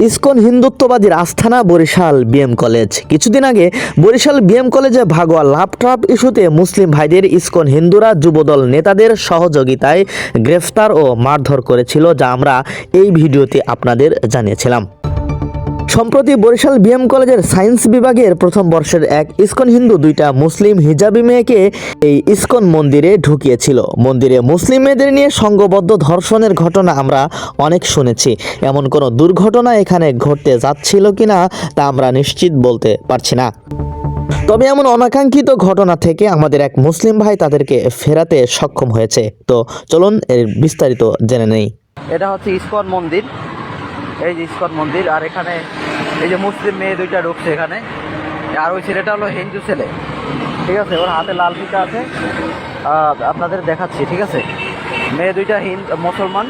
ISKCON হিন্দুত্ববাদীর আস্থানা Barishal BM college. কিছুদিন আগে Barishal BM কলেজে ভাগোয়া ল্যাপটপ ইস্যুতে মুসলিম ভাইদের ইসকন হিন্দুরা যুবদল নেতাদের সহযোগিতায় গ্রেফতার ও মারধর করেছিল, যা আমরা এই ভিডিওতে আপনাদের জানিয়েছিলাম। সম্প্রতি বরিশাল বিএম কলেজের সায়েন্স বিভাগের প্রথম বর্ষের এক ইসকন হিন্দু দুইটা মুসলিম হিজাবি মেয়েকে এই ইসকন মন্দিরে ঢুকিয়েছিল। মন্দিরে মুসলিম মেয়েদের নিয়ে সংঘবদ্ধ ধর্ষণের ঘটনা আমরা অনেক শুনেছি। এমন কোনো দুর্ঘটনা এখানে ঘটতে যাচ্ছিল কিনা তা আমরা নিশ্চিত বলতে পারছি না। তবে এমন অনাকাঙ্ক্ষিত ঘটনা থেকে আমাদের এক মুসলিম ভাই তাদেরকে ফেরাতে সক্ষম হয়েছে। তো চলুন এর বিস্তারিত জেনে নেই। এটা হচ্ছে ইসকন মন্দির, এই যে ইসকন মন্দির। আর এখানে এই যে মুসলিম মেয়ে দুইটা ঢুকছে এখানে, আর ওই ছেলেটা হলো হিন্দু ছেলে, ঠিক আছে। ওর হাতে লাল ফিতা আছে, আপনাদের দেখাচ্ছি, ঠিক আছে। মেয়ে দুইটা মুসলমান,